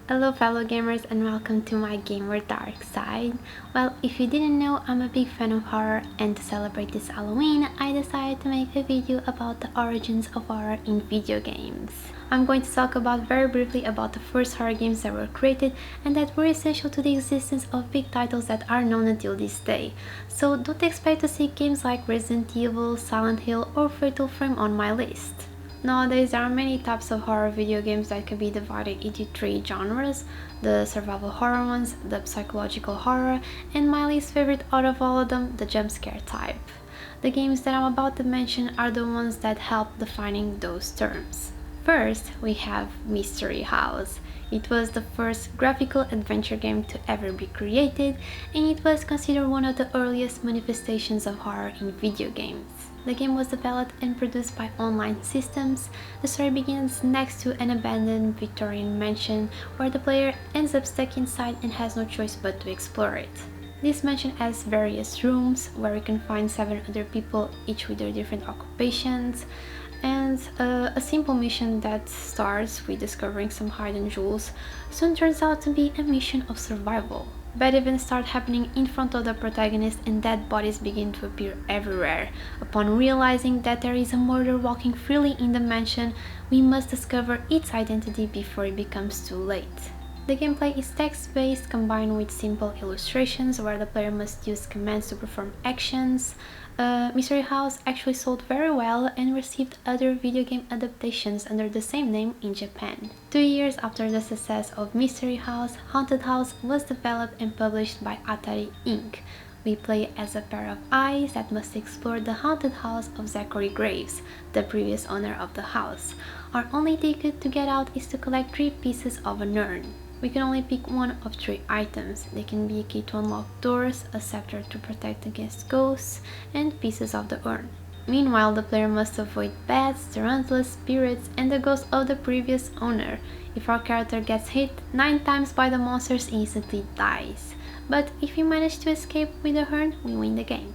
Hello fellow gamers and welcome to my gamer dark side. Well, if you didn't know, I'm a big fan of horror, and to celebrate this Halloween, I decided to make a video about the origins of horror in video games. I'm going to talk very briefly about the first horror games that were created and that were essential to the existence of big titles that are known until this day. So don't expect to see games like Resident Evil, Silent Hill or Fatal Frame on my list. Nowadays, there are many types of horror video games that can be divided into three genres: the survival horror ones, the psychological horror, and my least favorite out of all of them, the jump scare type. The games that I'm about to mention are the ones that help defining those terms. First, we have Mystery House. It was the first graphical adventure game to ever be created, and it was considered one of the earliest manifestations of horror in video games. The game was developed and produced by Online Systems. The story begins next to an abandoned Victorian mansion where the player ends up stuck inside and has no choice but to explore it. This mansion has various rooms where you can find 7 other people, each with their different occupations, and a simple mission that starts with discovering some hidden jewels soon turns out to be a mission of survival. Bad events start happening in front of the protagonist and dead bodies begin to appear everywhere. Upon realizing that there is a murderer walking freely in the mansion, we must discover its identity before it becomes too late. The gameplay is text-based combined with simple illustrations where the player must use commands to perform actions. Mystery House actually sold very well and received other video game adaptations under the same name in Japan. 2 years after the success of Mystery House, Haunted House was developed and published by Atari Inc. We play as a pair of eyes that must explore the haunted house of Zachary Graves, the previous owner of the house. Our only ticket to get out is to collect 3 pieces of an urn. We can only pick one of 3 items. They can be a key to unlock doors, a scepter to protect against ghosts, and pieces of the urn. Meanwhile, the player must avoid bats, tarantulas, spirits, and the ghost of the previous owner. If our character gets hit 9 times by the monsters, he instantly dies. But if we manage to escape with the urn, we win the game.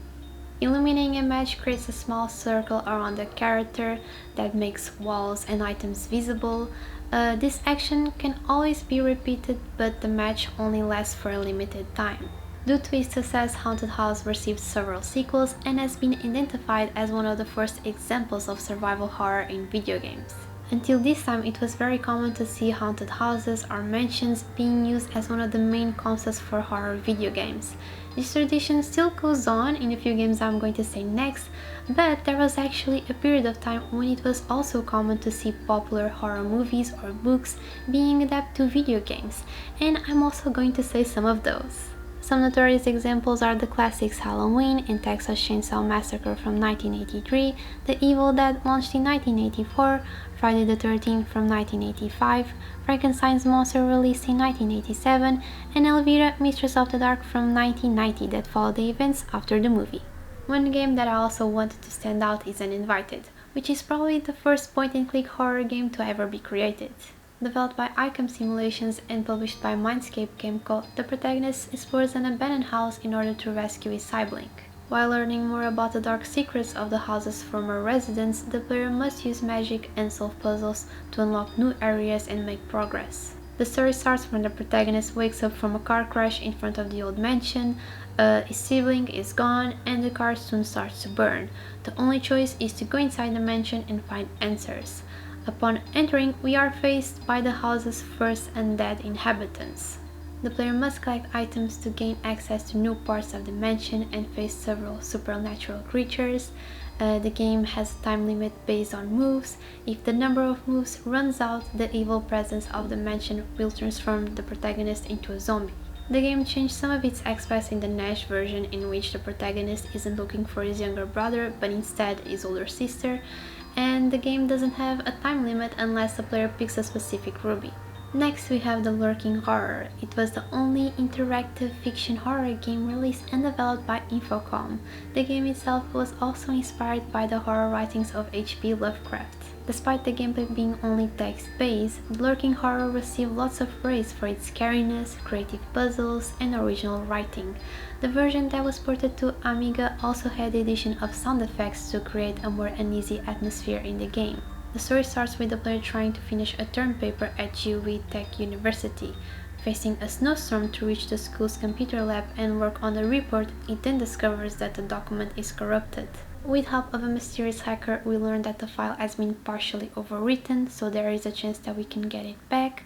Illuminating a match creates a small circle around the character that makes walls and items visible. This action can always be repeated, but the match only lasts for a limited time. Due to its success, Haunted House received several sequels and has been identified as one of the first examples of survival horror in video games. Until this time, it was very common to see haunted houses or mansions being used as one of the main concepts for horror video games. This tradition still goes on in a few games I'm going to say next, but there was actually a period of time when it was also common to see popular horror movies or books being adapted to video games, and I'm also going to say some of those. Some notorious examples are the classics Halloween and Texas Chainsaw Massacre from 1983, The Evil Dead launched in 1984, Friday the 13th from 1985, Frankenstein's Monster released in 1987, and Elvira, Mistress of the Dark from 1990 that followed the events after the movie. One game that I also wanted to stand out is Uninvited, which is probably the first point-and-click horror game to ever be created. Developed by ICOM Simulations and published by Mindscape Gameco, the protagonist explores an abandoned house in order to rescue his sibling. While learning more about the dark secrets of the house's former residents, the player must use magic and solve puzzles to unlock new areas and make progress. The story starts when the protagonist wakes up from a car crash in front of the old mansion. His sibling is gone and the car soon starts to burn. The only choice is to go inside the mansion and find answers. Upon entering, we are faced by the house's first undead inhabitants. The player must collect items to gain access to new parts of the mansion and face several supernatural creatures. The game has a time limit based on moves. If the number of moves runs out, the evil presence of the mansion will transform the protagonist into a zombie. The game changed some of its aspects in the NES version, in which the protagonist isn't looking for his younger brother but instead his older sister, and the game doesn't have a time limit unless the player picks a specific ruby. Next we have The Lurking Horror. It was the only interactive fiction horror game released and developed by Infocom. The game itself was also inspired by the horror writings of H.P. Lovecraft. Despite the gameplay being only text-based, The Lurking Horror received lots of praise for its scariness, creative puzzles, and original writing. The version that was ported to Amiga also had the addition of sound effects to create a more uneasy atmosphere in the game. The story starts with the player trying to finish a term paper at UI Tech University. Facing a snowstorm to reach the school's computer lab and work on the report, it then discovers that the document is corrupted. With help of a mysterious hacker, we learn that the file has been partially overwritten, so there is a chance that we can get it back.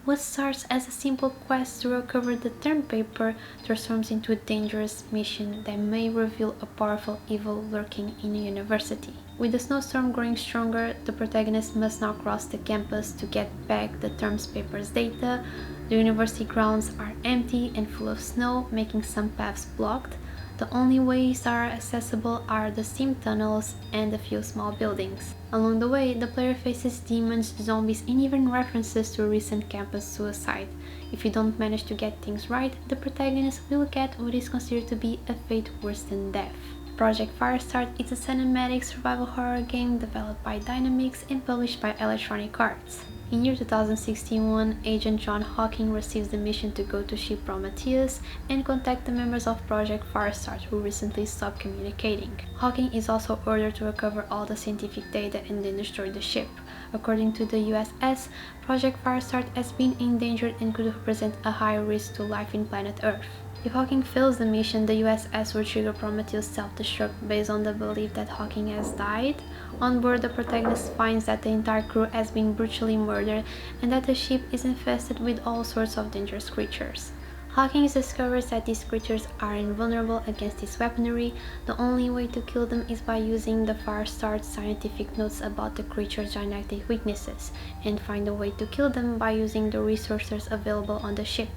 What starts as a simple quest to recover the term paper transforms into a dangerous mission that may reveal a powerful evil lurking in a university. With the snowstorm growing stronger, the protagonist must now cross the campus to get back the term paper's data. The university grounds are empty and full of snow, making some paths blocked. The only ways that are accessible are the steam tunnels and a few small buildings. Along the way, the player faces demons, zombies, and even references to a recent campus suicide. If you don't manage to get things right, the protagonist will get what is considered to be a fate worse than death. Project Firestart is a cinematic survival horror game developed by Dynamix and published by Electronic Arts. In year 2061, Agent John Hawking receives the mission to go to ship Prometheus and contact the members of Project Firestart who recently stopped communicating. Hawking is also ordered to recover all the scientific data and then destroy the ship. According to the USS, Project Firestart has been endangered and could represent a high risk to life in planet Earth. If Hawking fails the mission, the USS will trigger Prometheus' self-destruct based on the belief that Hawking has died. On board, the protagonist finds that the entire crew has been brutally murdered and that the ship is infested with all sorts of dangerous creatures. Hawking discovers that these creatures are invulnerable against his weaponry. The only way to kill them is by using the Firestart's scientific notes about the creature's genetic weaknesses, and find a way to kill them by using the resources available on the ship.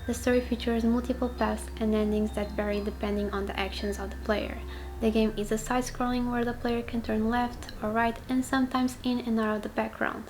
The story features multiple paths and endings that vary depending on the actions of the player. The game is a side-scrolling where the player can turn left or right and sometimes in and out of the background.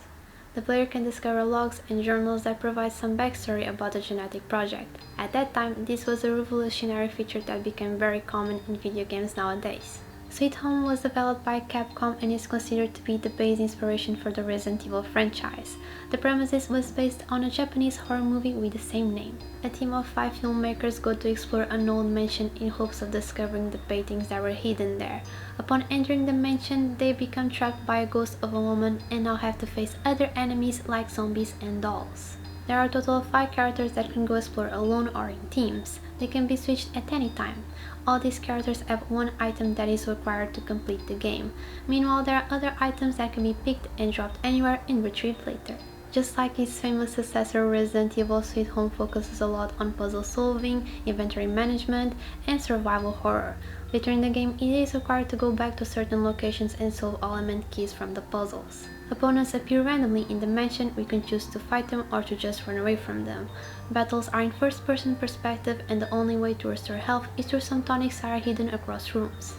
The player can discover logs and journals that provide some backstory about the genetic project. At that time, this was a revolutionary feature that became very common in video games nowadays. Sweet Home was developed by Capcom and is considered to be the base inspiration for the Resident Evil franchise. The premises was based on a Japanese horror movie with the same name. A team of 5 filmmakers go to explore an old mansion in hopes of discovering the paintings that were hidden there. Upon entering the mansion, they become trapped by a ghost of a woman and now have to face other enemies like zombies and dolls. There are a total of 5 characters that can go explore alone or in teams. They can be switched at any time. All these characters have one item that is required to complete the game. Meanwhile, there are other items that can be picked and dropped anywhere and retrieved later. Just like its famous successor, Resident Evil, Sweet Home focuses a lot on puzzle solving, inventory management, and survival horror. Later in the game, it is required to go back to certain locations and solve element keys from the puzzles. Opponents appear randomly in the mansion. We can choose to fight them or to just run away from them. Battles are in first-person perspective, and the only way to restore health is through some tonics that are hidden across rooms.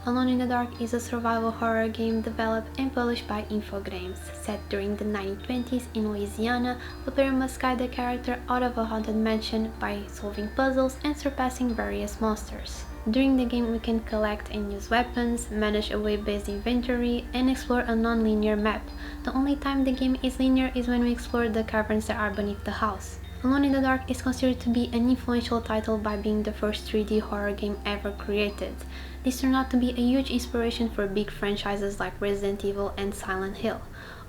Alone in the Dark is a survival horror game developed and published by Infogrames. Set during the 1920s in Louisiana, the player must guide the character out of a haunted mansion by solving puzzles and surpassing various monsters. During the game, we can collect and use weapons, manage a wave-based inventory, and explore a non-linear map. The only time the game is linear is when we explore the caverns that are beneath the house. Alone in the Dark is considered to be an influential title by being the first 3D horror game ever created. This turned out to be a huge inspiration for big franchises like Resident Evil and Silent Hill.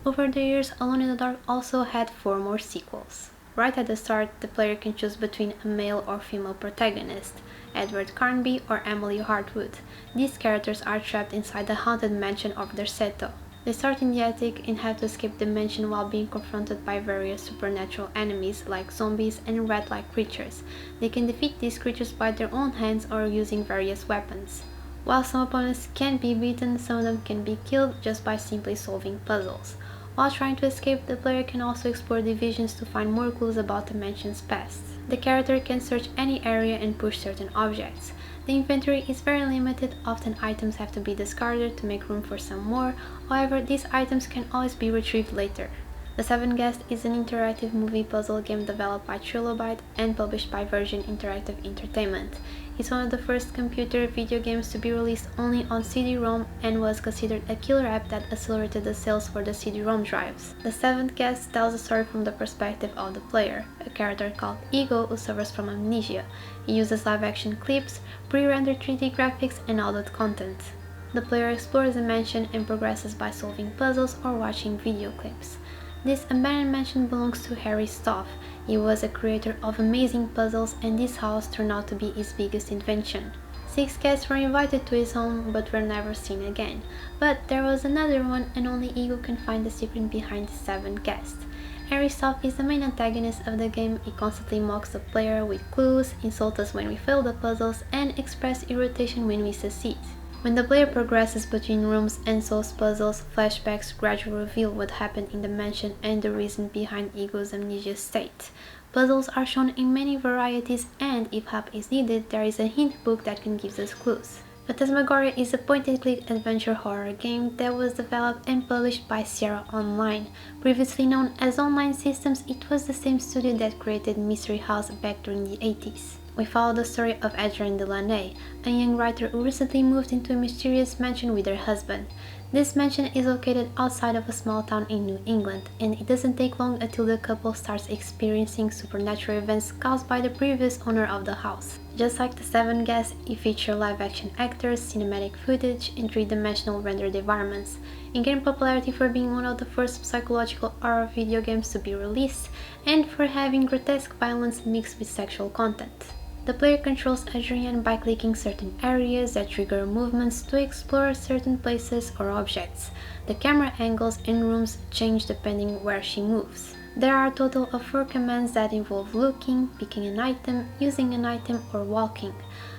Over the years, Alone in the Dark also had 4 more sequels. Right at the start, the player can choose between a male or female protagonist, Edward Carnby or Emily Hartwood. These characters are trapped inside the haunted mansion of Derceto. They start in the attic and have to escape the mansion while being confronted by various supernatural enemies like zombies and rat-like creatures. They can defeat these creatures by their own hands or using various weapons. While some opponents can be beaten, some of them can be killed just by simply solving puzzles. While trying to escape, the player can also explore divisions to find more clues about the mansion's past. The character can search any area and push certain objects. The inventory is very limited, often items have to be discarded to make room for some more, however these items can always be retrieved later. The Seven Guests is an interactive movie puzzle game developed by Trilobite and published by Virgin Interactive Entertainment. It's one of the first computer video games to be released only on CD-ROM and was considered a killer app that accelerated the sales for the CD-ROM drives. The Seventh Guest tells the story from the perspective of the player, a character called Ego who suffers from amnesia. He uses live-action clips, pre-rendered 3D graphics, and adult content. The player explores the mansion and progresses by solving puzzles or watching video clips. This abandoned mansion belongs to Harry Stoff. He was a creator of amazing puzzles, and this house turned out to be his biggest invention. 6 guests were invited to his home but were never seen again. But there was another one, and only Ego can find the secret behind the 7 guests. Harry Stoff is the main antagonist of the game. He constantly mocks the player with clues, insults us when we fail the puzzles, and expresses irritation when we succeed. When the player progresses between rooms and solves puzzles, flashbacks gradually reveal what happened in the mansion and the reason behind Ego's amnesia state. Puzzles are shown in many varieties, and if help is needed, there is a hint book that can give us clues. Phantasmagoria is a point-and-click adventure horror game that was developed and published by Sierra Online. Previously known as Online Systems, it was the same studio that created Mystery House back during the 80s. We follow the story of Adrienne Delaney, a young writer who recently moved into a mysterious mansion with her husband. This mansion is located outside of a small town in New England, and it doesn't take long until the couple starts experiencing supernatural events caused by the previous owner of the house. Just like the 7 guests, it features live-action actors, cinematic footage, and 3-dimensional rendered environments. It gained popularity for being one of the first psychological horror video games to be released, and for having grotesque violence mixed with sexual content. The player controls Adrienne by clicking certain areas that trigger movements to explore certain places or objects. The camera angles in rooms change depending where she moves. There are a total of 4 commands that involve looking, picking an item, using an item, or walking.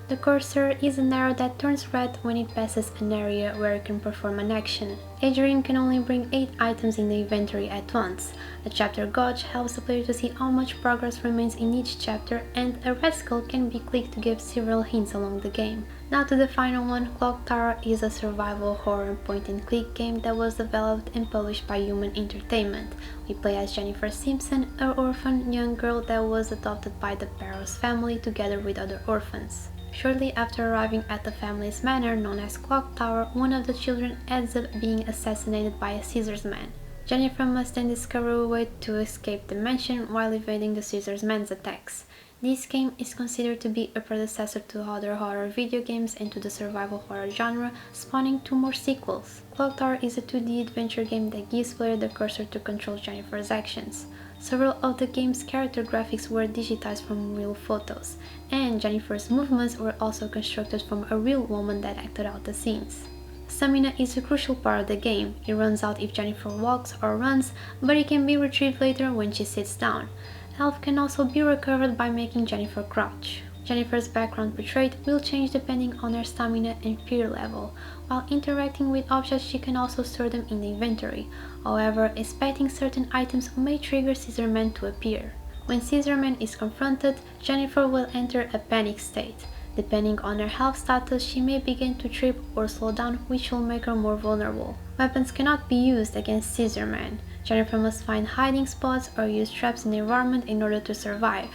The cursor is an arrow that turns red when it passes an area where it can perform an action. Adrienne can only bring 8 items in the inventory at once. A chapter gauge helps the player to see how much progress remains in each chapter, and a red skull can be clicked to give several hints along the game. Now to the final one. Clock Tower is a survival horror point-and-click game that was developed and published by Human Entertainment. We play as Jennifer Simpson, an orphan young girl that was adopted by the Barrows family together with other orphans. Shortly after arriving at the family's manor known as Clock Tower, one of the children ends up being assassinated by a scissors man. Jennifer must then discover a way to escape the mansion while evading the scissors man's attacks. This game is considered to be a predecessor to other horror video games and to the survival horror genre, spawning 2 more sequels. Clock Tower is a 2D adventure game that gives player the cursor to control Jennifer's actions. Several of the game's character graphics were digitized from real photos, and Jennifer's movements were also constructed from a real woman that acted out the scenes. Stamina is a crucial part of the game. It runs out if Jennifer walks or runs, but it can be retrieved later when she sits down. Health can also be recovered by making Jennifer crouch. Jennifer's background portrait will change depending on her stamina and fear level. While interacting with objects, she can also store them in the inventory. However, inspecting certain items may trigger Scissorman to appear. When Scissorman is confronted, Jennifer will enter a panic state. Depending on her health status, she may begin to trip or slow down, which will make her more vulnerable. Weapons cannot be used against Scissorman. Jennifer must find hiding spots or use traps in the environment in order to survive.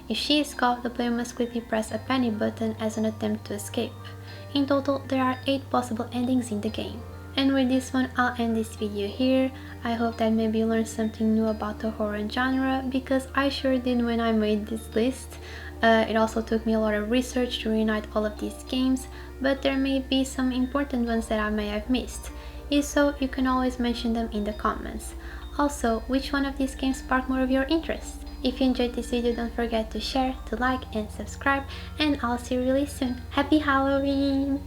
If she is caught, the player must quickly press a panic button as an attempt to escape. In total, there are 8 possible endings in the game. And with this one, I'll end this video here. I hope that maybe you learned something new about the horror genre, because I sure did when I made this list. It also took me a lot of research to reunite all of these games, but there may be some important ones that I may have missed. If so, you can always mention them in the comments. Also, which one of these games sparked more of your interest? If you enjoyed this video, don't forget to share, to like and subscribe, and I'll see you really soon. Happy Halloween!